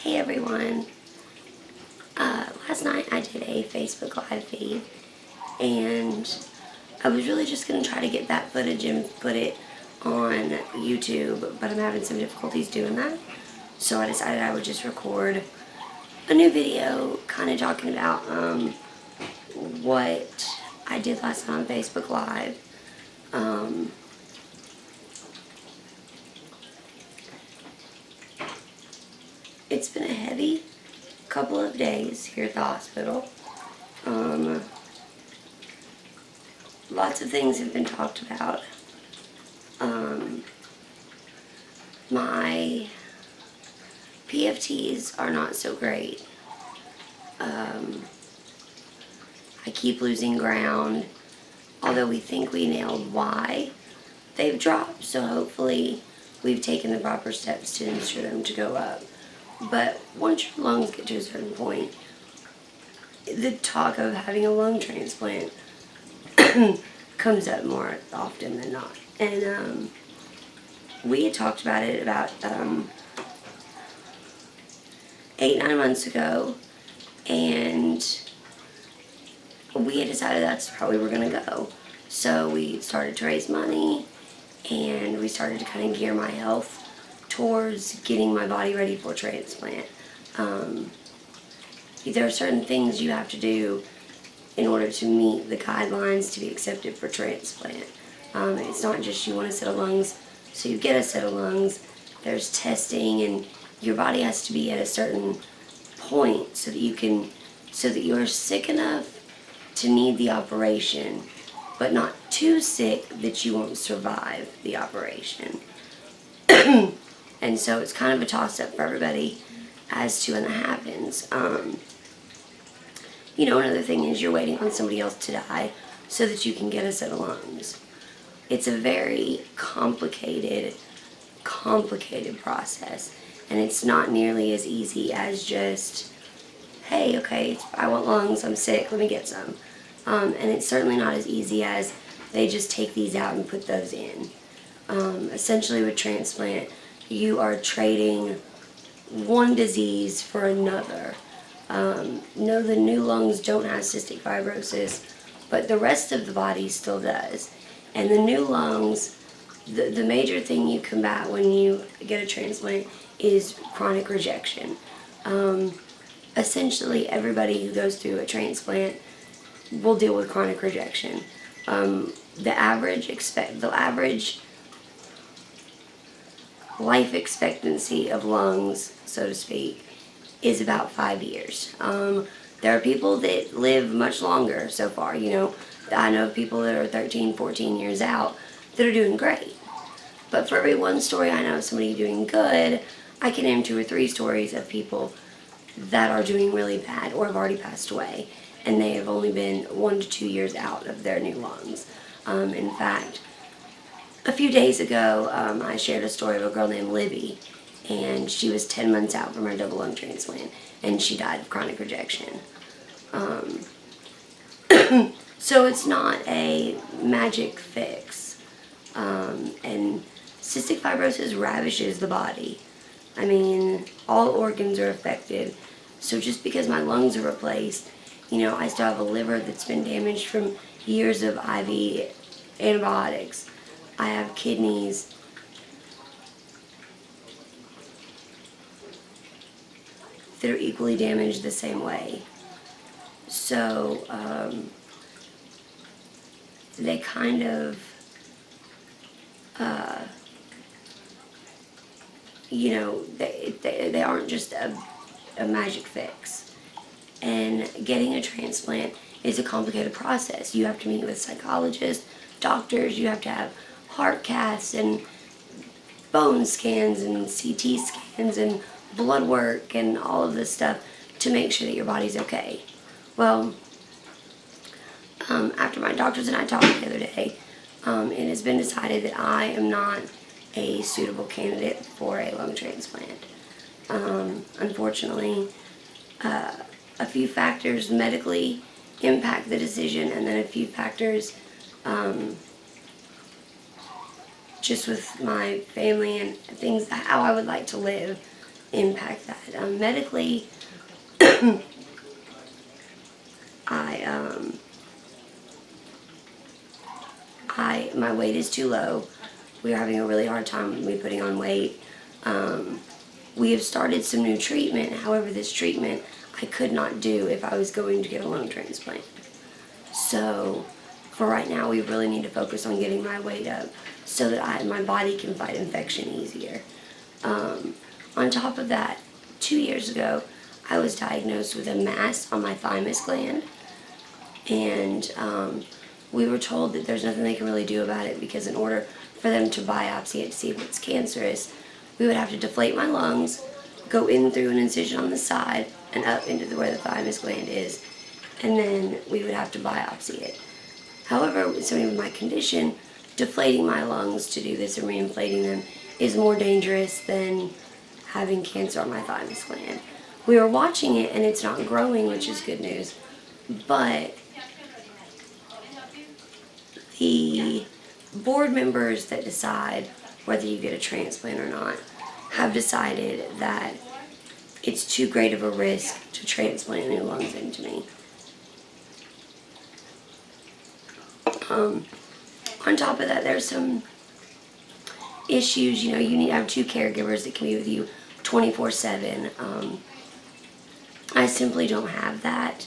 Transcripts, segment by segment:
Hey everyone, last night I did a Facebook Live feed and I was really just going to try to get that footage and put it on YouTube, but I'm having some difficulties doing that. So I decided I would just record a new video kind of talking about what I did last night on Facebook Live. It's been a heavy couple of days here at the hospital. Lots of things have been talked about. My PFTs are not so great. I keep losing ground, although we think we nailed why they've dropped, so hopefully we've taken the proper steps to ensure them to go up. But once your lungs get to a certain point, the talk of having a lung transplant comes up more often than not. And we had talked about it about 8-9 months ago, and we had decided that's how we were going to go. So we started to raise money, and we started to kind of gear my health towards getting my body ready for transplant. There are certain things you have to do in order to meet the guidelines to be accepted for transplant. It's not just you want a set of lungs, so you get a set of lungs. There's testing, and your body has to be at a certain point so that you're sick enough to need the operation, but not too sick that you won't survive the operation. And so it's kind of a toss-up for everybody as to when that happens. Another thing is you're waiting on somebody else to die so that you can get a set of lungs. It's a very complicated process, and it's not nearly as easy as just, hey, okay, I want lungs, I'm sick, let me get some. And it's certainly not as easy as they just take these out and put those in. Essentially with transplant, you are trading one disease for another. No, the new lungs don't have cystic fibrosis, but the rest of the body still does. And the new lungs, the major thing you combat when you get a transplant is chronic rejection. Essentially, everybody who goes through a transplant will deal with chronic rejection. The average life expectancy of lungs, so to speak, is about 5 years. There are people that live much longer so far. I know people that are 13, 14 years out that are doing great. But for every one story I know of somebody doing good, I can name 2 or 3 stories of people that are doing really bad or have already passed away, and they have only been 1 to 2 years out of their new lungs. In fact, a few days ago, I shared a story of a girl named Libby, and she was 10 months out from her double lung transplant, and she died of chronic rejection. So it's not a magic fix. And cystic fibrosis ravishes the body. I mean, all organs are affected. So just because my lungs are replaced, I still have a liver that's been damaged from years of IV antibiotics. I have kidneys. That are equally damaged the same way. So, they kind of, they aren't just a magic fix. And getting a transplant is a complicated process. You have to meet with psychologists, doctors, you have to have heart caths and bone scans and CT scans and blood work and all of this stuff to make sure that your body's okay. Well, after my doctors and I talked the other day, it has been decided that I am not a suitable candidate for a lung transplant. Unfortunately, a few factors medically impact the decision, and then a few factors just with my family and things, how I would like to live, impact that. Medically, my weight is too low. We are having a really hard time with me putting on weight. We have started some new treatment. However, this treatment I could not do if I was going to get a lung transplant. So for right now, we really need to focus on getting my weight up so that my body can fight infection easier. On top of that, 2 years ago, I was diagnosed with a mass on my thymus gland, and we were told that there's nothing they can really do about it, because in order for them to biopsy it to see if it's cancerous, we would have to deflate my lungs, go in through an incision on the side and up into where the thymus gland is, and then we would have to biopsy it. However, with somebody with my condition, deflating my lungs to do this and reinflating them is more dangerous than having cancer on my thymus gland. We are watching it and it's not growing, which is good news, but the board members that decide whether you get a transplant or not have decided that it's too great of a risk to transplant new lungs into me. On top of that, there's some issues. You need to have 2 caregivers that can be with you 24/7. I simply don't have that,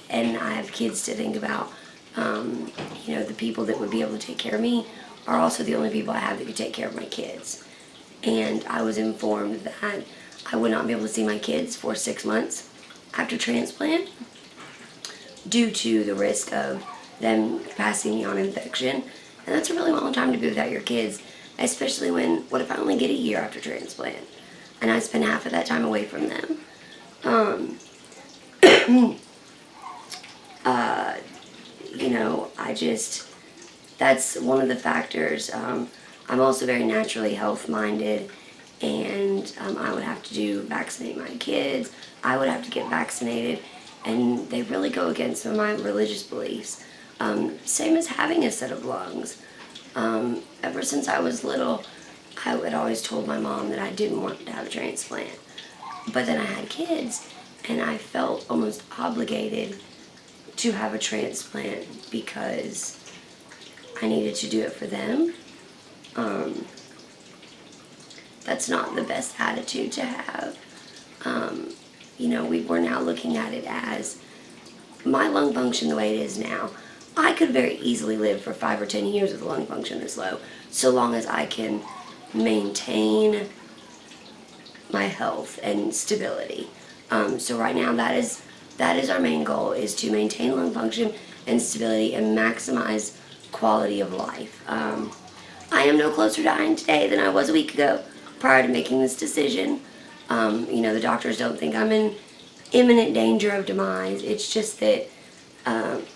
and I have kids to think about. The people that would be able to take care of me are also the only people I have that could take care of my kids. And I was informed that I would not be able to see my kids for 6 months after transplant due to the risk of them passing me on infection. And that's a really long time to be without your kids, especially what if I only get a year after transplant and I spend half of that time away from them? That's one of the factors. I'm also very naturally health-minded, and I would have to vaccinate my kids. I would have to get vaccinated, and they really go against some of my religious beliefs. Same as having a set of lungs. Ever since I was little, I had always told my mom that I didn't want to have a transplant. But then I had kids, and I felt almost obligated to have a transplant because I needed to do it for them. That's not the best attitude to have. We're now looking at it as my lung function the way it is now. I could very easily live for 5 or 10 years with a lung function this low, so long as I can maintain my health and stability. So right now, that is our main goal, is to maintain lung function and stability and maximize quality of life. I am no closer to dying today than I was a week ago prior to making this decision. The doctors don't think I'm in imminent danger of demise. It's just that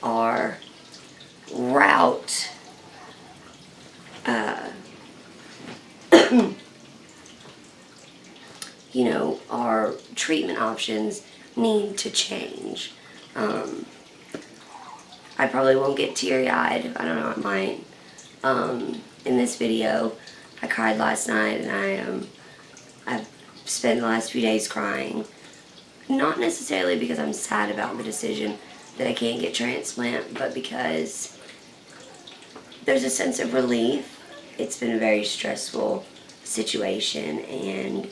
our route our treatment options need to change. I probably won't get teary-eyed. I don't know, I might. In this video, I cried last night, and I've spent the last few days crying. Not necessarily because I'm sad about the decision that I can't get transplant, but because there's a sense of relief. It's been a very stressful situation, and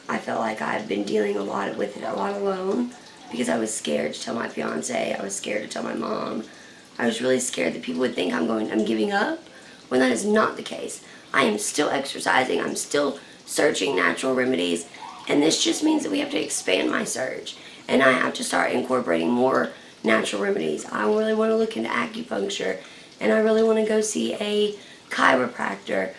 I felt like I've been dealing with it a lot alone, because I was scared to tell my fiance. I was scared to tell my mom. I was really scared that people would think I'm giving up, when that is not the case. I am still exercising. I'm still searching natural remedies, and this just means that we have to expand my search, and I have to start incorporating more natural remedies. I really want to look into acupuncture, and I really want to go see a chiropractor.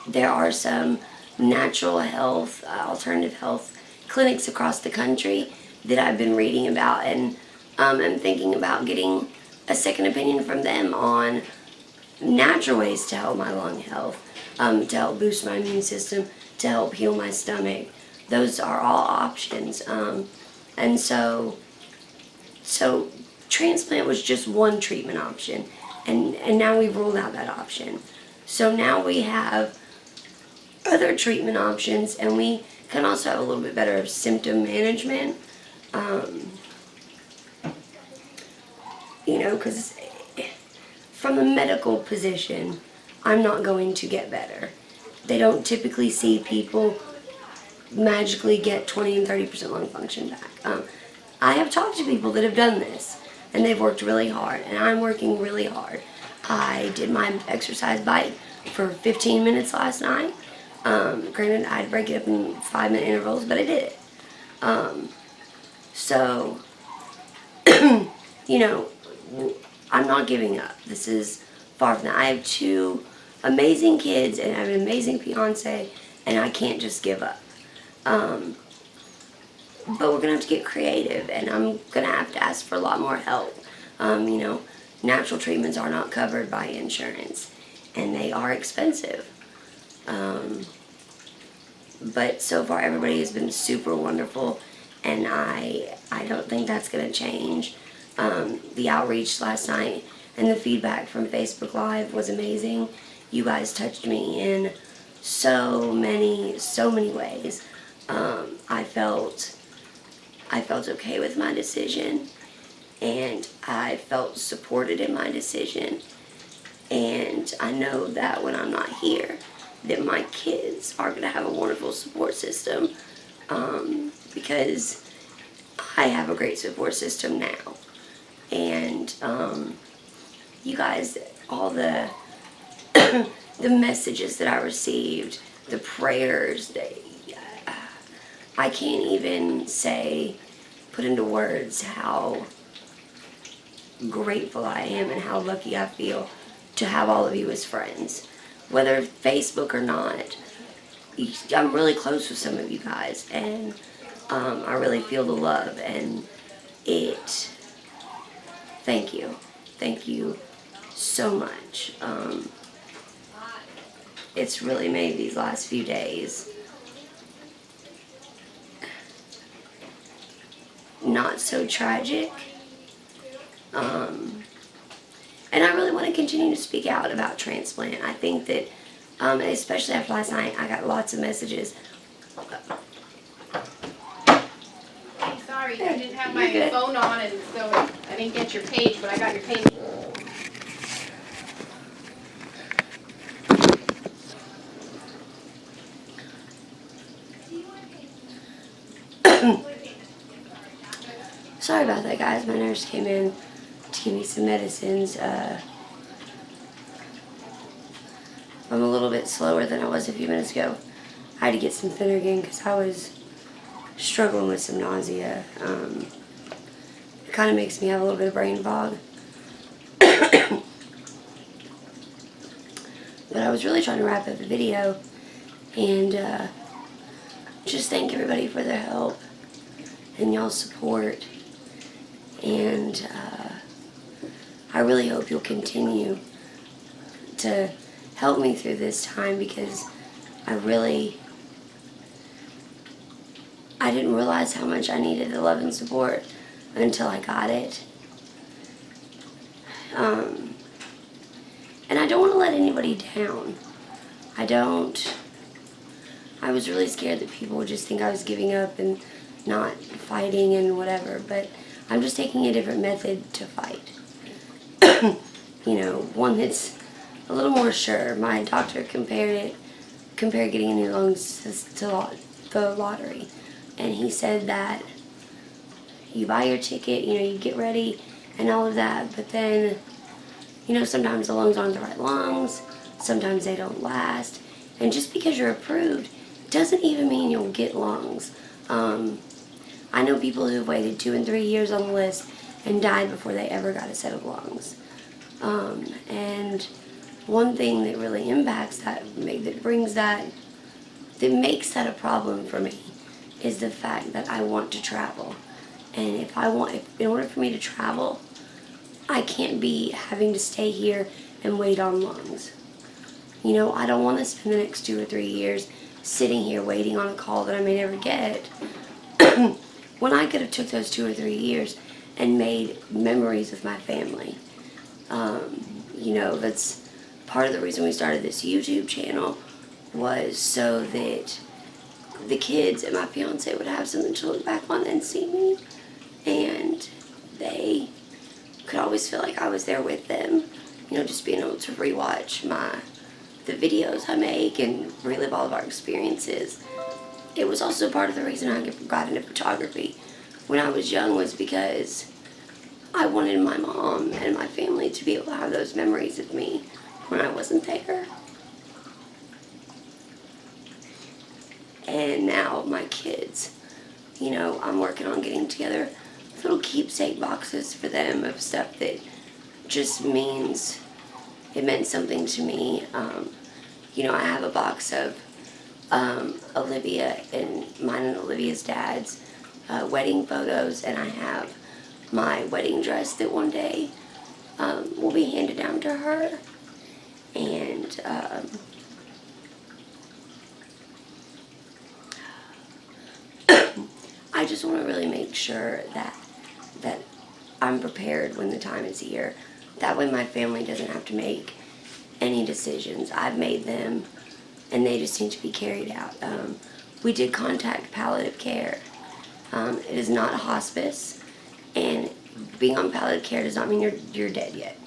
There are some natural health, alternative health clinics across the country that I've been reading about, and I'm thinking about getting a second opinion from them on natural ways to help my lung health, to help boost my immune system, to help heal my stomach. Those are all options. And so transplant was just one treatment option, and now we've ruled out that option. So now we have other treatment options, and we can also have a little bit better symptom management. You know, because from a medical position, I'm not going to get better. They don't typically see people magically get 20 and 30% lung function back. I have talked to people that have done this, and they've worked really hard, and I'm working really hard. I did my exercise bike for 15 minutes last night. Granted, I'd break it up in 5-minute intervals, but I did it. So, you know, I'm not giving up. This is far from that. I have 2 amazing kids, and I have an amazing fiance, and I can't just give up. But we're going to have to get creative, and I'm going to have to ask for a lot more help. You know, natural treatments are not covered by insurance, and they are expensive. But so far everybody has been super wonderful, and I don't think that's going to change. The outreach last night and the feedback from Facebook Live was amazing. You guys touched me in so many ways. I felt okay with my decision, and I felt supported in my decision, and I know that when I'm not here, that my kids are going to have a wonderful support system, because I have a great support system now. And you guys, all the the messages that I received, the prayers, I can't even put into words how grateful I am and how lucky I feel to have all of you as friends. Whether Facebook or not, I'm really close with some of you guys, and I really feel the love, and thank you so much. It's really made these last few days not so tragic. And I really want to continue to speak out about transplant. I think that, especially after last night, I got lots of messages. Hey, sorry, I didn't have my phone on, and so I didn't get your page, but I got your page. Sorry about that, guys. My nurse came in to give me some medicines. I'm a little bit slower than I was a few minutes ago. I had to get some Phenergan because I was struggling with some nausea. It kind of makes me have a little bit of brain fog. But I was really trying to wrap up the video and just thank everybody for their help and y'all's support. And I really hope you'll continue to help me through this time, because I didn't realize how much I needed the love and support until I got it. And I don't want to let anybody down. I was really scared that people would just think I was giving up and not fighting and whatever, but I'm just taking a different method to fight. You know, one that's a little more sure. My doctor compared getting new lungs to the lottery, and he said that you buy your ticket, you know, you get ready and all of that, but then, you know, sometimes the lungs aren't the right lungs, sometimes they don't last, and just because you're approved doesn't even mean you'll get lungs. I know people who've waited 2 and 3 years on the list and died before they ever got a set of lungs. And one thing that really impacts that, that makes that a problem for me, is the fact that I want to travel. And in order for me to travel, I can't be having to stay here and wait on lungs. You know, I don't want to spend the next 2 or 3 years sitting here waiting on a call that I may never get. When I could have took those 2 or 3 years and made memories with my family. You know, that's part of the reason we started this YouTube channel, was so that the kids and my fiance would have something to look back on and see me, and they could always feel like I was there with them. You know, just being able to rewatch the videos I make and relive all of our experiences. It was also part of the reason I got into photography when I was young, was because I wanted my mom and my family to be able to have those memories of me when I wasn't there. And now my kids, you know, I'm working on getting together little keepsake boxes for them of stuff that just meant something to me. You know, I have a box of Olivia and mine and Olivia's dad's wedding photos, and I have my wedding dress that one day will be handed down to her. And I just want to really make sure that I'm prepared when the time is here. That way my family doesn't have to make any decisions. I've made them, and they just need to be carried out. We did contact Palliative Care. It is not a hospice, and being on palliative care does not mean you're dead yet.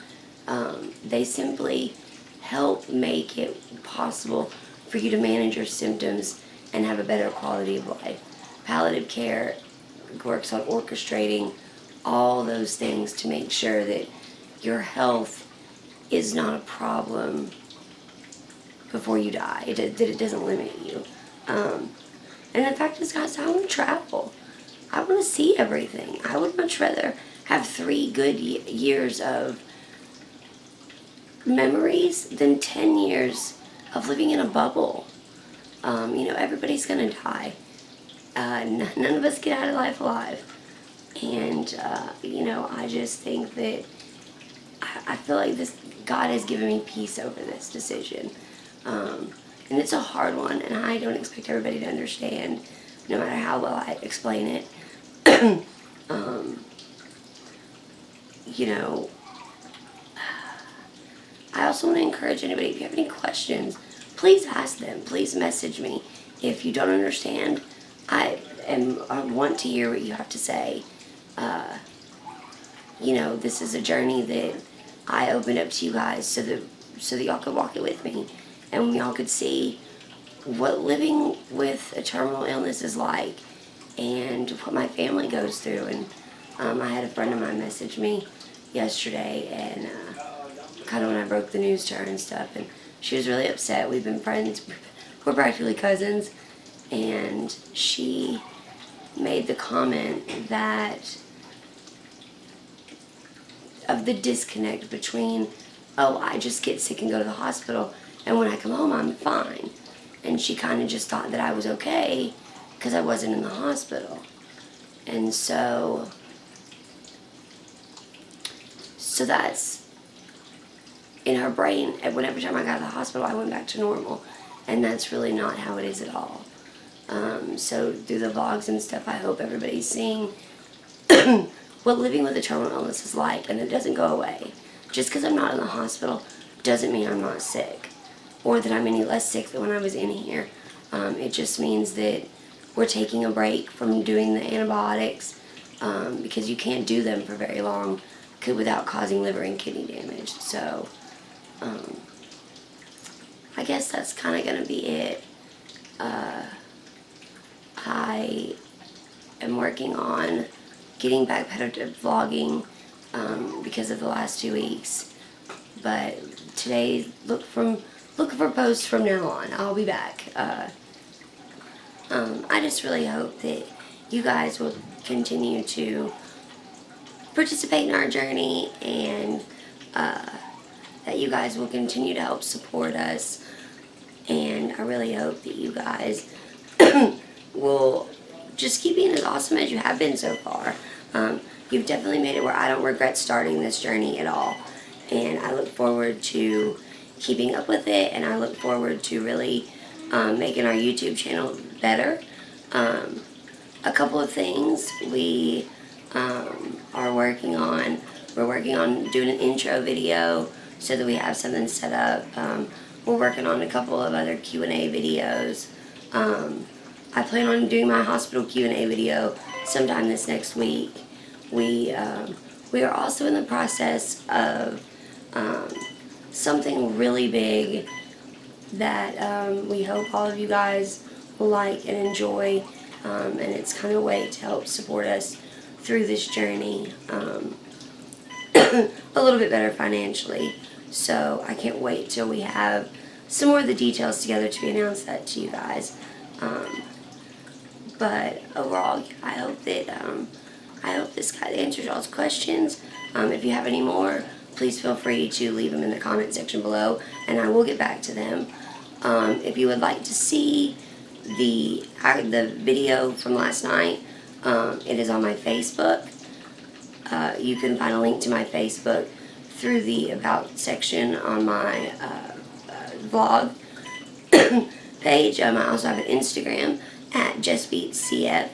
They simply help make it possible for you to manage your symptoms and have a better quality of life. Palliative care works on orchestrating all those things to make sure that your health is not a problem before you die, that it doesn't limit you. And the fact is, guys, I want to travel. I want to see everything. I would much rather have 3 good years of memories than 10 years of living in a bubble. You know, everybody's going to die. None of us get out of life alive. And, you know, I just think that I feel like God has given me peace over this decision. And it's a hard one, and I don't expect everybody to understand, no matter how well I explain it. You know, I also want to encourage anybody, if you have any questions, please ask them. Please message me. If you don't understand, I want to hear what you have to say. You know, this is a journey that I opened up to you guys so that y'all could walk it with me, and y'all could see what living with a terminal illness is like and what my family goes through. And I had a friend of mine message me yesterday, and kind of when I broke the news to her and stuff, and she was really upset. We've been friends, we're practically cousins, and she made the comment that of the disconnect between, oh, I just get sick and go to the hospital, and when I come home I'm fine. And she kind of just thought that I was okay because I wasn't in the hospital. And so that's in her brain. And whenever time I got to the hospital, I went back to normal, and that's really not how it is at all. So through the vlogs and stuff, I hope everybody's seeing what living with a terminal illness is like, and it doesn't go away. Just because I'm not in the hospital doesn't mean I'm not sick, or that I'm any less sick than when I was in here. It just means that we're taking a break from doing the antibiotics, because you can't do them for very long without causing liver and kidney damage. So I guess that's kind of going to be it. I am working on getting back better to vlogging because of the last 2 weeks. But today, look for posts from now on. I'll be back. I just really hope that you guys will continue to participate in our journey, and that you guys will continue to help support us. And I really hope that you guys will just keep being as awesome as you have been so far. You've definitely made it where I don't regret starting this journey at all. And I look forward to keeping up with it, and I look forward to really making our YouTube channel better. A couple of things we are working on. We're working on doing an intro video so that we have something set up. we're working on a couple of other Q&A videos. I plan on doing my hospital Q&A video sometime this next week. We are also in the process of something really big that we hope all of you guys will like and enjoy, and it's kind of a way to help support us through this journey a little bit better financially. So I can't wait till we have some more of the details together to announce that to you guys. But overall, I hope that this kind of answers y'all's questions. If you have any more, please feel free to leave them in the comment section below, and I will get back to them. If you would like to see the video from last night, it is on my Facebook. You can find a link to my Facebook through the About section on my vlog page. I also have an Instagram at JustBeatsCF,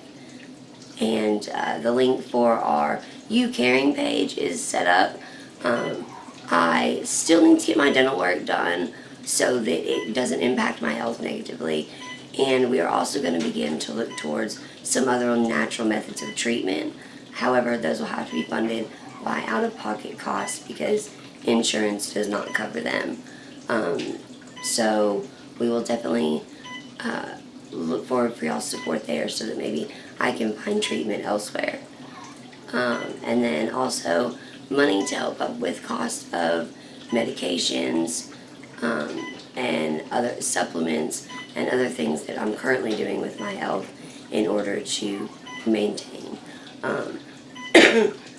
and the link for our You Caring page is set up. I still need to get my dental work done so that it doesn't impact my health negatively, and we are also going to begin to look towards some other natural methods of treatment. However, those will have to be funded by out-of-pocket costs because insurance does not cover them. So we will definitely look forward for y'all's support there so that maybe I can find treatment elsewhere. And then also money to help up with cost of medications and other supplements and other things that I'm currently doing with my health in order to maintain.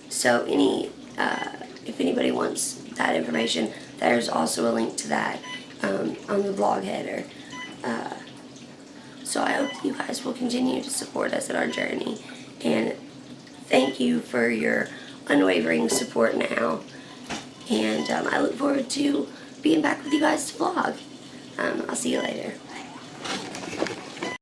So if anybody wants that information, there's also a link to that on the blog header. So I hope you guys will continue to support us in our journey, and thank you for your unwavering support now, and I look forward to being back with you guys to vlog. I'll see you later.